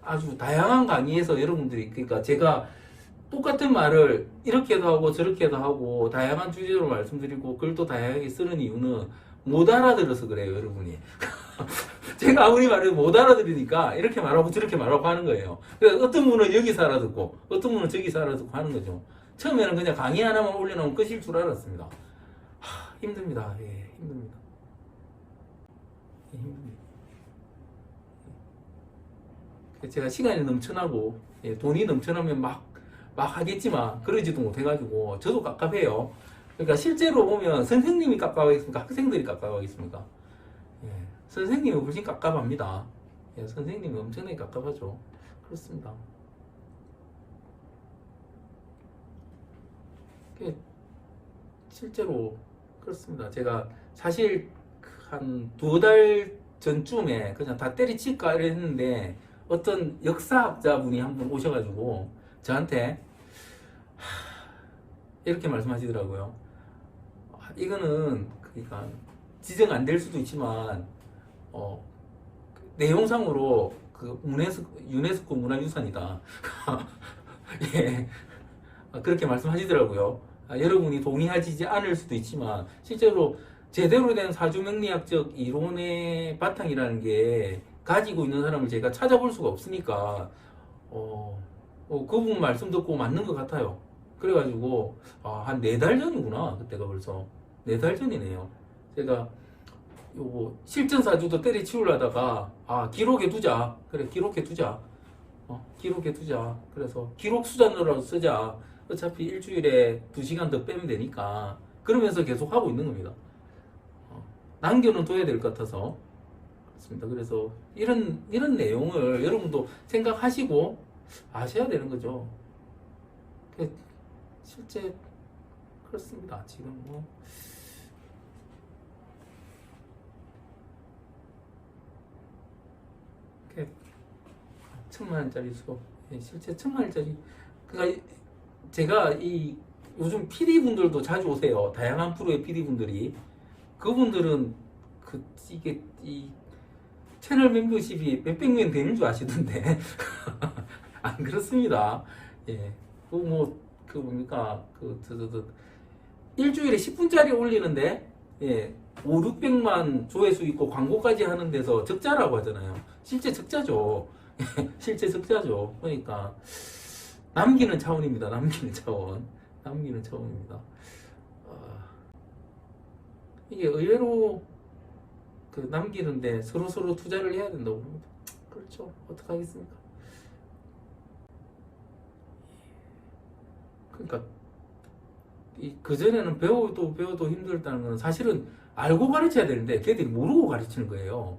아주 다양한 강의에서 여러분들이, 그러니까 제가 똑같은 말을 이렇게도 하고 저렇게도 하고 다양한 주제로 말씀드리고 글도 다양하게 쓰는 이유는 못 알아들어서 그래요, 여러분이. 제가 아무리 말해도 못 알아들으니까 이렇게 말하고 저렇게 말하고 하는 거예요. 그래서 어떤 분은 여기서 알아듣고 어떤 분은 저기서 알아듣고 하는 거죠. 처음에는 그냥 강의 하나만 올려놓으면 끝일 줄 알았습니다. 힘듭니다. 예, 힘듭니다. 예, 힘듭니다. 제가 시간이 넘쳐나고, 예, 돈이 넘쳐나면 막 하겠지만 그러지도 못해가지고 저도 깝깝해요. 그러니까 실제로 보면 선생님이 깝깝하겠습니까? 학생들이 깝깝하겠습니까? 예, 선생님이 훨씬 깝깝합니다. 예, 선생님이 엄청나게 깝깝하죠. 그렇습니다. 실제로 그렇습니다. 제가 사실 한 2달 전쯤에 그냥 다 때리칠까 이랬는데 어떤 역사학자분이 한 분 오셔가지고 저한테 이렇게 말씀하시더라고요. 이거는 그러니까 지정 안 될 수도 있지만 내용상으로 그 유네스코 문화유산이다. 예, 그렇게 말씀하시더라고요. 여러분이 동의하지 않을 수도 있지만 실제로 제대로 된 사주명리학적 이론의 바탕이라는 게 가지고 있는 사람을 제가 찾아볼 수가 없으니까 그분 말씀 듣고 맞는 것 같아요. 그래가지고 한 4달 전이구나. 그때가 벌써 4달 전이네요. 제가 요거 실전사주도 때려치우려다가 기록해 두자. 그래, 기록해 두자. 기록해 두자. 그래서 기록 수단으로 쓰자. 어차피 일주일에 2시간 더 빼면 되니까. 그러면서 계속 하고 있는 겁니다. 남겨는 둬야 될 것 같아서 그렇습니다. 그래서 이런 내용을 여러분도 생각하시고 아셔야 되는 거죠. 실제 그렇습니다. 지금 뭐 이렇게 1,000만원짜리 수업, 실제 1,000만원짜리. 그러니까 제가 이 요즘 PD분들도 자주 오세요. 다양한 프로의 PD분들이. 그분들은 이게 이 채널 멤버십이 몇백 명 되는 줄 아시던데. 안 그렇습니다. 예. 뭡니까 일주일에 10분짜리 올리는데 5, 600만 조회수 있고 광고까지 하는 데서 적자라고 하잖아요. 실제 적자죠. 실제 적자죠. 그러니까 남기는 차원입니다. 남기는 차원입니다. 이게 의외로 남기는데 서로 투자를 해야 된다고 봅니다. 그렇죠. 어떡하겠습니까? 그러니까 그전에는 배워도 힘들다는 건 사실은 알고 가르쳐야 되는데 걔들이 모르고 가르치는 거예요.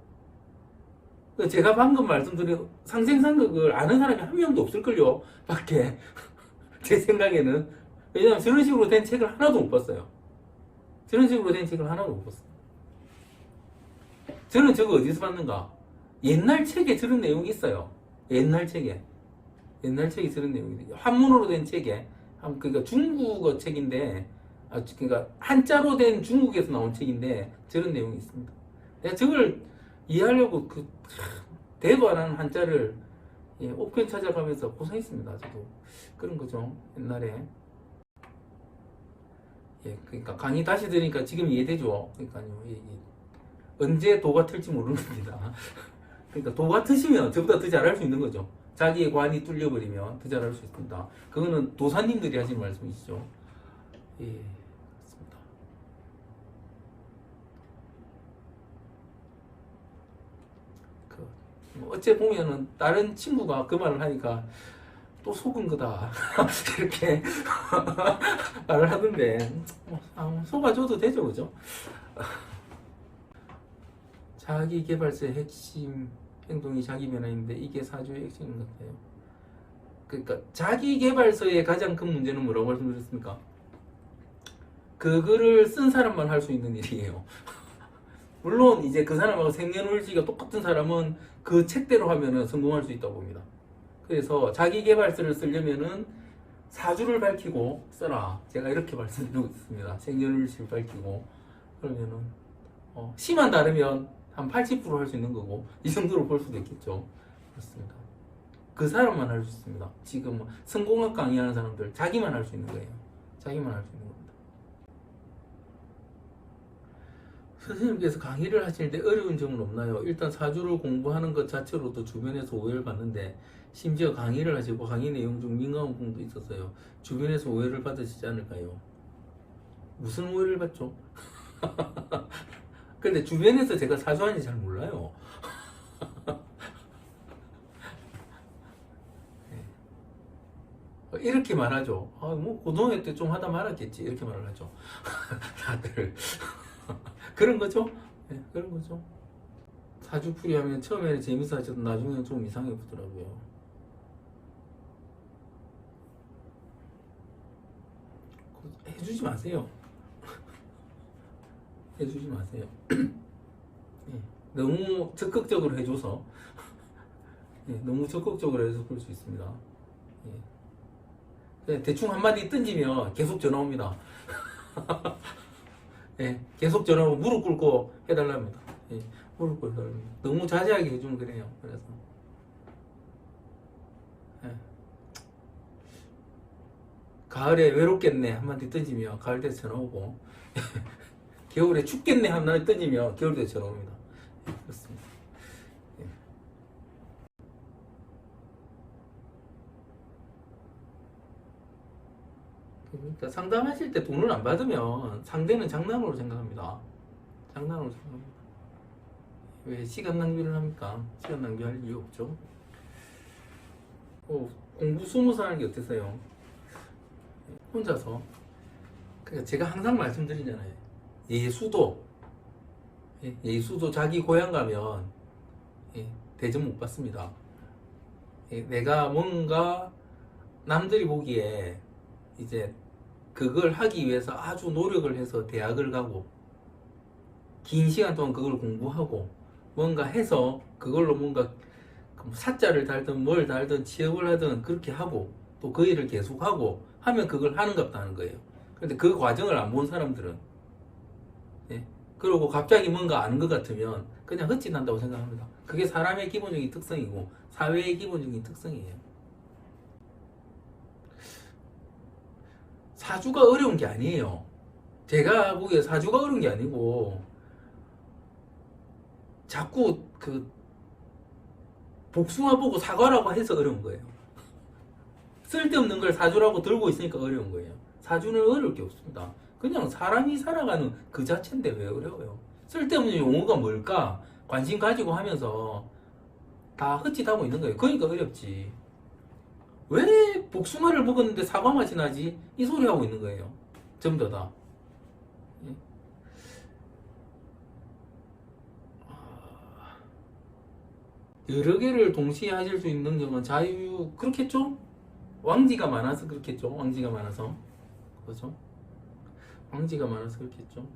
제가 방금 말씀드린 상생상극을 아는 사람이 한 명도 없을걸요, 밖에. 제 생각에는. 왜냐면 저런 식으로 된 책을 하나도 못 봤어요. 저는 저거 어디서 봤는가? 옛날 책에 저런 내용이 있어요. 옛날 책에 저런 내용이 있어요. 한문으로 된 책에. 그러니까 중국어 책인데, 그러니까 한자로 된 중국에서 나온 책인데 저런 내용이 있습니다. 내가 저걸 이해하려고 대도 안 하는 한자를 옥편 찾아가면서 고생했습니다. 저도 그런 거죠. 옛날에. 그러니까 강의 다시 들으니까 지금 이해되죠. 그러니까요. 언제 도가 틀지 모르는 겁니다. 그러니까 도가 트시면 저보다 더 잘할 수 있는 거죠. 자기의 관이 뚫려버리면 더 잘할 수 있습니다. 그거는 도사님들이 하신 말씀이시죠. 예, 그렇습니다. 어째 보면은 다른 친구가 그 말을 하니까 또 속은 거다. 이렇게 말을 하던데, 속아줘도 되죠, 그죠? 자기 개발서의 핵심 행동이 자기 변화인데 이게 사주의 핵심인 것 같아요. 그러니까 자기 개발서의 가장 큰 문제는 뭐라고 말씀드렸습니까? 그 글을 쓴 사람만 할 수 있는 일이에요. 물론 이제 그 사람하고 생년월일치가 똑같은 사람은 그 책대로 하면은 성공할 수 있다고 봅니다. 그래서 자기 개발서를 쓰려면은 사주를 밝히고 써라. 제가 이렇게 말씀드리고 있습니다. 생년월일치를 밝히고 그러면은 시만 다르면 한 80% 할 수 있는 거고 이 정도로 볼 수도 있겠죠. 그렇습니다. 그 사람만 할 수 있습니다. 지금 뭐 성공학 강의하는 사람들 자기만 할 수 있는 거예요. 자기만 할 수 있는 겁니다. 선생님께서 강의를 하시는데 어려운 점은 없나요? 일단 사주를 공부하는 것 자체로도 주변에서 오해를 받는데 심지어 강의를 하시고 강의 내용 중 민감한 부분도 있었어요. 주변에서 오해를 받으시지 않을까요? 무슨 오해를 받죠? 근데 주변에서 제가 사주하는지 잘 몰라요. 이렇게 말하죠. 뭐 고등학교 때 좀 하다 말았겠지. 이렇게 말을 하죠. 다들 그런 거죠. 네, 그런 거죠. 사주풀이 하면 처음에는 재밌어 하셔도 나중에는 좀 이상해 보더라고요. 해주지 마세요. 해주지 마세요. 네, 너무 적극적으로 해줘서 네, 너무 적극적으로 해서 그럴 수 있습니다. 네, 대충 한마디 던지면 계속 전화 옵니다. 네, 계속 전화하고 무릎 꿇고 해달랍니다. 네, 무릎 꿇고 해달랍니다. 너무 자세하게 해주면 그래요. 그래서 네. 가을에 외롭겠네 한마디 던지면 가을 돼서 전화 오고 겨울에 춥겠네 한마디 던지면 겨울 돼서 전화 옵니다. 네, 그렇습니다. 네. 그러니까 상담하실 때 돈을 안 받으면 상대는 장난으로 생각합니다. 장난으로 생각합니다. 왜 시간 낭비를 합니까? 시간 낭비할 이유 없죠. 공부 20살 하는 게 어땠어요? 혼자서. 그러니까 제가 항상 말씀드리잖아요. 예수도 자기 고향 가면 대접 못 받습니다. 내가 뭔가 남들이 보기에 이제 그걸 하기 위해서 아주 노력을 해서 대학을 가고 긴 시간 동안 그걸 공부하고 뭔가 해서 그걸로 뭔가 사자를 달든 뭘 달든 취업을 하든 그렇게 하고 또 그 일을 계속하고 하면 그걸 하는갑다 하는 거예요. 그런데 그 과정을 안 본 사람들은 그러고 갑자기 뭔가 아는 것 같으면 그냥 헛짓한다고 생각합니다. 그게 사람의 기본적인 특성이고 사회의 기본적인 특성이에요. 사주가 어려운 게 아니에요. 제가 보기에 사주가 어려운 게 아니고 자꾸 그 복숭아 보고 사과라고 해서 어려운 거예요. 쓸데없는 걸 사주라고 들고 있으니까 어려운 거예요. 사주는 어려울 게 없습니다. 그냥 사람이 살아가는 그 자체인데 왜 어려워요? 쓸데없는 용어가 뭘까? 관심 가지고 하면서 다 헛짓하고 있는 거예요. 그러니까 어렵지. 왜 복숭아를 먹었는데 사과 맛이 나지? 이 소리 하고 있는 거예요. 전부 다. 여러 개를 동시에 하실 수 있는 경우는 자유, 그렇겠죠? 왕지가 많아서 그렇겠죠? 왕지가 많아서. 그렇죠? 왕지가 많아서 그렇겠죠?